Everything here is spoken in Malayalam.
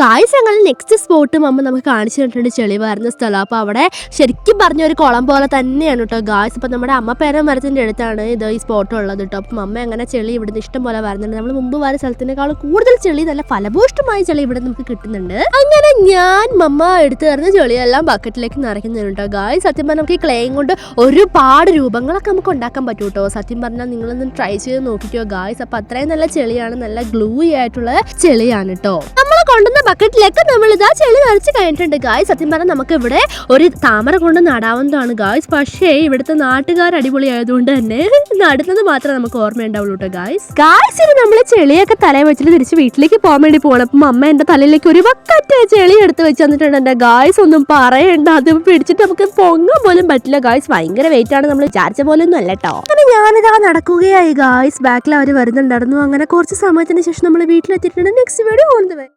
ഗായ്സ് ഞങ്ങൾ നെക്സ്റ്റ് സ്പോട്ടും അമ്മ നമുക്ക് കാണിച്ചു തന്നിട്ടുണ്ട് ചെളി വരുന്ന സ്ഥലം. അപ്പോൾ അവിടെ ശരിക്കും പറഞ്ഞ ഒരു കുളം പോലെ തന്നെയാണ് കേട്ടോ ഗായ്സ്. അപ്പോൾ നമ്മുടെ അമ്മ പേര മരത്തിൻ്റെ അടുത്താണ് ഇത് ഈ സ്പോട്ട് ഉള്ളത് കേട്ടോ. അപ്പം അമ്മ അങ്ങനെ ചെളി ഇവിടുന്ന് ഇഷ്ടം പോലെ വരുന്നുണ്ട്. നമ്മൾ മുമ്പ് വരെ സ്ഥലത്തിനേക്കാൾ കൂടുതൽ ചെളി, നല്ല ഫലഭൂഷ്ടമായ ചെളി ഇവിടെ നമുക്ക് കിട്ടുന്നുണ്ട്. അങ്ങനെ ഞാൻ മമ്മ എടുത്തു തരുന്ന ചെളിയെല്ലാം ബക്കറ്റിലേക്ക് നിറയ്ക്കുന്നുണ്ട് കേട്ടോ ഗായ്സ്. സത്യം പറഞ്ഞാൽ നമുക്ക് ഈ ക്ലേയും കൊണ്ട് ഒരുപാട് രൂപങ്ങളൊക്കെ നമുക്ക് ഉണ്ടാക്കാൻ പറ്റും കേട്ടോ. സത്യം പറഞ്ഞാൽ നിങ്ങളൊന്ന് ട്രൈ ചെയ്ത് നോക്കിക്കോ ഗായ്സ്. അപ്പോൾ അത്രയും നല്ല ചെളിയാണ്, നല്ല ഗ്ലൂയി ആയിട്ടുള്ള ചെളിയാണ് കേട്ടോ. നമ്മൾ കൊണ്ടുവന്ന ബക്കറ്റിലേക്ക് നമ്മൾ ഇതാ ചെളി നിറച്ച് കഴിഞ്ഞിട്ടുണ്ട് ഗായ്സ്. സത്യം പറഞ്ഞാൽ നമുക്ക് ഇവിടെ ഒരു താമര കൊണ്ട് നടാവുന്നതാണ് ഗായ്സ്. പക്ഷേ ഇവിടുത്തെ നാട്ടുകാർ അടിപൊളി ആയതുകൊണ്ട് തന്നെ നടുന്നത് മാത്രമേ നമുക്ക് ഓർമ്മയുണ്ടാവുള്ളൂ കേട്ടോ ഗായ്സ്. ഇത് നമ്മൾ ചെളിയൊക്കെ തലയിൽ വെച്ചിട്ട് തിരിച്ച് വീട്ടിലേക്ക് പോകാൻ വേണ്ടി പോകണം. അപ്പം അമ്മ എൻ്റെ തലയിലേക്ക് ഒരു ബക്കറ്റ് ചെളി എടുത്ത് വെച്ച് തന്നിട്ടുണ്ട്. എൻ്റെ ഗായ്സ് ഒന്നും പറയണ്ട, അത് പിടിച്ചിട്ട് നമുക്ക് പൊങ്ങാൻ പോലും പറ്റില്ല ഗായ്സ്. ഭയങ്കര വെയിറ്റ് ആണ്, നമ്മൾ വിചാരിച്ച പോലെ ഒന്നും അല്ല കേട്ടോ. അങ്ങനെ ഞാനിതാ നടക്കുകയായി ഗായ്സ്. ബാക്കിൽ അവർ വരുന്നുണ്ടായിരുന്നു. അങ്ങനെ കുറച്ച് സമയത്തിന് ശേഷം നമ്മൾ വീട്ടിലെത്തിയിട്ടുണ്ട്. Next video on the way.